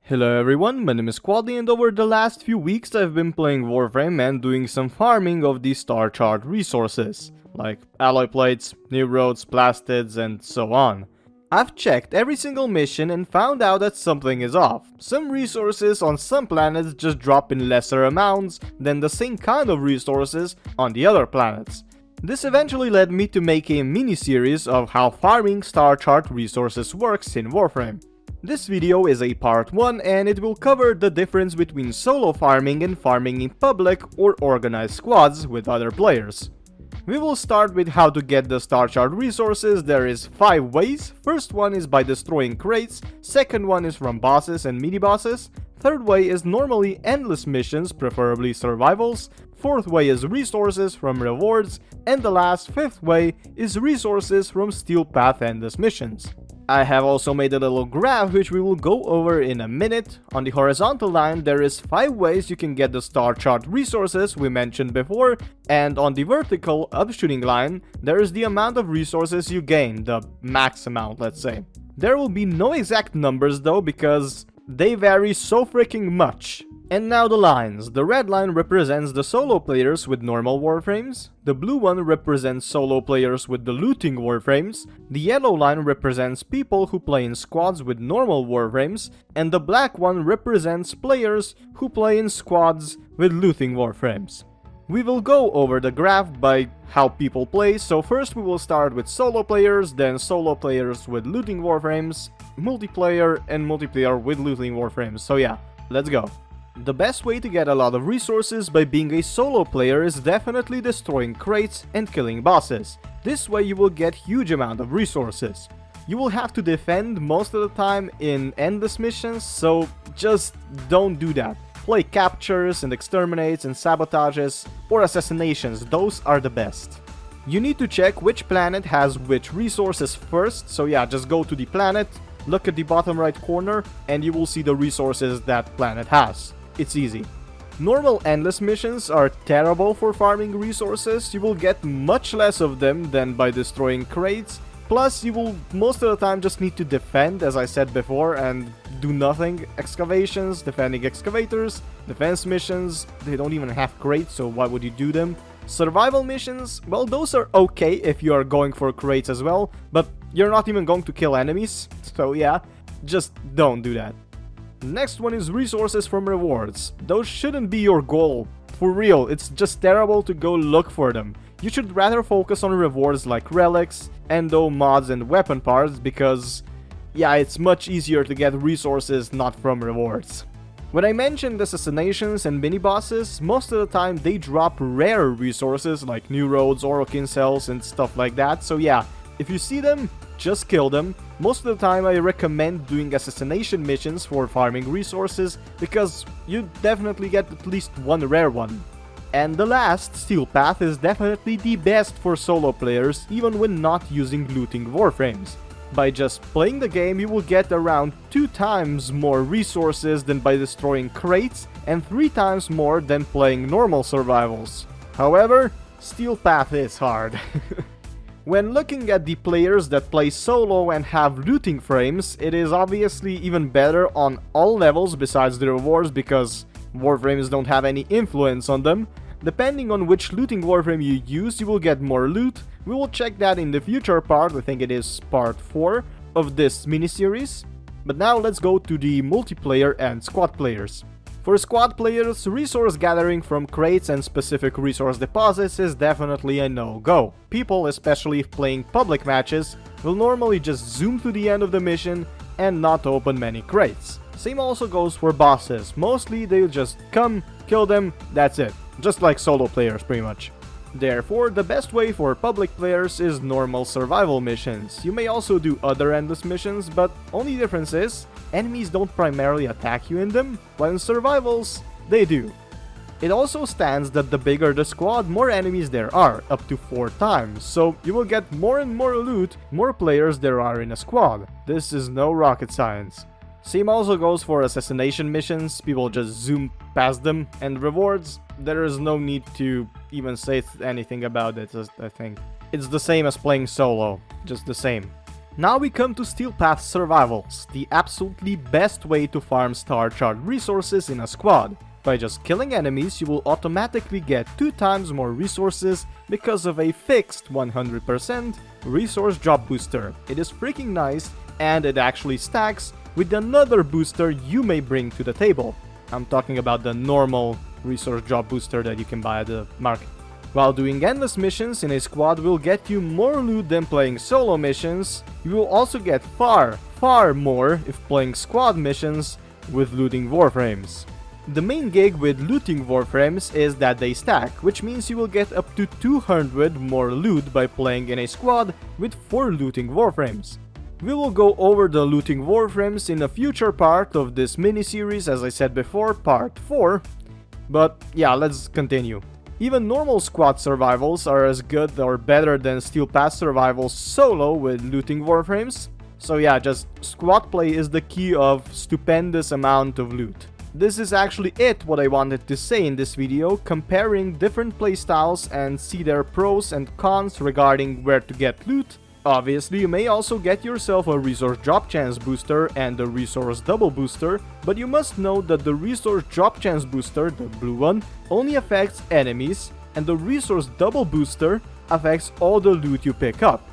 Hello everyone, my name is QuadLy, and over the last few weeks I've been playing Warframe and doing some farming of the star chart resources, like alloy plates, new roads, plastids, and so on. I've checked every single mission and found out that something is off. Some resources on some planets just drop in lesser amounts than the same kind of resources on the other planets. This eventually led me to make a mini-series of how farming star chart resources works in Warframe. This video is a part 1 and it will cover the difference between solo farming and farming in public or organized squads with other players. We will start with how to get the star chart resources. There is 5 ways. First one is by destroying crates, second one is from bosses and mini-bosses, third way is normally endless missions, preferably survivals, fourth way is resources from rewards, and the last, fifth way, is resources from steel path endless missions. I have also made a little graph which we will go over in a minute. On the horizontal line there is 5 ways you can get the star chart resources we mentioned before, and on the vertical upshooting line there is the amount of resources you gain, the max amount, let's say. There will be no exact numbers though, because they vary so freaking much. And now the lines. The red line represents the solo players with normal warframes, the blue one represents solo players with the looting warframes, the yellow line represents people who play in squads with normal warframes, and the black one represents players who play in squads with looting warframes. We will go over the graph by how people play, so first we will start with solo players, then solo players with looting warframes, multiplayer, and multiplayer with looting warframes. So yeah, let's go. The best way to get a lot of resources by being a solo player is definitely destroying crates and killing bosses. This way you will get huge amount of resources. You will have to defend most of the time in endless missions, so just don't do that. Play captures and exterminates and sabotages or assassinations, those are the best. You need to check which planet has which resources first, so yeah, just go to the planet, look at the bottom right corner, and you will see the resources that planet has. It's easy. Normal endless missions are terrible for farming resources. You will get much less of them than by destroying crates. Plus, you will most of the time just need to defend, as I said before, and do nothing. Excavations, defending excavators, defense missions, they don't even have crates, so why would you do them? Survival missions, well, those are okay if you are going for crates as well, but you're not even going to kill enemies, so yeah, just don't do that. Next one is resources from rewards. Those shouldn't be your goal. For real, it's just terrible to go look for them. You should rather focus on rewards like relics, endo, mods, and weapon parts, because yeah, it's much easier to get resources not from rewards. When I mentioned assassinations and mini-bosses, most of the time they drop rare resources like new roads, orokin cells, and stuff like that, so yeah, if you see them, just kill them. Most of the time I recommend doing assassination missions for farming resources, because you definitely get at least one rare one. And the last, steel path, is definitely the best for solo players, even when not using looting warframes. By just playing the game you will get around 2 times more resources than by destroying crates, and 3 times more than playing normal survivals. However, steel path is hard. When looking at the players that play solo and have looting frames, it is obviously even better on all levels besides the rewards, because warframes don't have any influence on them. Depending on which looting warframe you use, you will get more loot. We will check that in the future part, I think it is part 4 of this mini-series. But now let's go to the multiplayer and squad players. For squad players, resource gathering from crates and specific resource deposits is definitely a no-go. People, especially if playing public matches, will normally just zoom to the end of the mission and not open many crates. Same also goes for bosses. Mostly they'll just come, kill them, that's it. Just like solo players pretty much. Therefore, the best way for public players is normal survival missions. You may also do other endless missions, but only difference is, enemies don't primarily attack you in them, while in survivals, they do. It also stands that the bigger the squad, more enemies there are, up to 4 times, so you will get more and more loot, more players there are in a squad. This is no rocket science. Same also goes for assassination missions, people just zoom past them, and rewards, there is no need to even say anything about it, I think. It's the same as playing solo, just the same. Now we come to Steel Path Survivals, the absolutely best way to farm star chart resources in a squad. By just killing enemies, you will automatically get 2 times more resources because of a fixed 100% resource drop booster. It is freaking nice, and it actually stacks with another booster you may bring to the table. I'm talking about the normal resource drop booster that you can buy at the market. While doing endless missions in a squad will get you more loot than playing solo missions, you will also get far more if playing squad missions with looting Warframes. The main gig with looting Warframes is that they stack, which means you will get up to 200 more loot by playing in a squad with 4 looting Warframes. We will go over the looting Warframes in a future part of this mini-series, as I said before, part 4. But yeah, let's continue. Even normal squad survivals are as good or better than Steel Path survivals solo with looting Warframes. So yeah, just squad play is the key of stupendous amount of loot. This is actually what I wanted to say in this video, comparing different playstyles and see their pros and cons regarding where to get loot. Obviously, you may also get yourself a resource drop chance booster and a resource double booster, but you must know that the resource drop chance booster, the blue one, only affects enemies, and the resource double booster affects all the loot you pick up.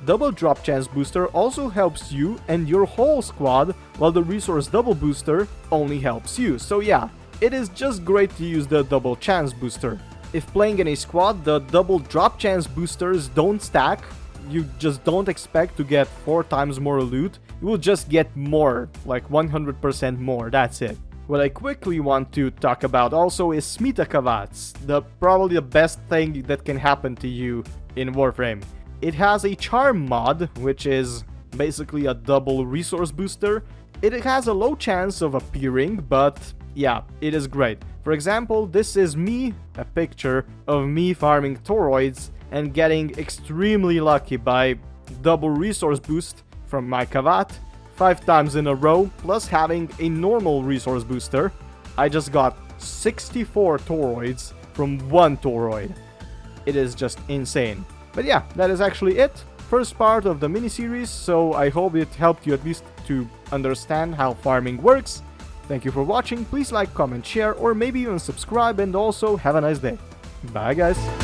Double drop chance booster also helps you and your whole squad, while the resource double booster only helps you. So yeah, it is just great to use the double chance booster. If playing in a squad, the double drop chance boosters don't stack. You just don't expect to get 4 times more loot, you will just get more, like 100% more, that's it. What I quickly want to talk about also is Smitakavats, probably the best thing that can happen to you in Warframe. It has a charm mod, which is basically a double resource booster. It has a low chance of appearing, but yeah, it is great. For example, this is me, a picture of me farming toroids and getting extremely lucky by double resource boost from my Kavat 5 times in a row, plus having a normal resource booster. I just got 64 toroids from 1 toroid. It is just insane. But yeah, that is actually it. First part of the mini-series, so I hope it helped you at least to understand how farming works. Thank you for watching, please like, comment, share, or maybe even subscribe, and also have a nice day. Bye guys!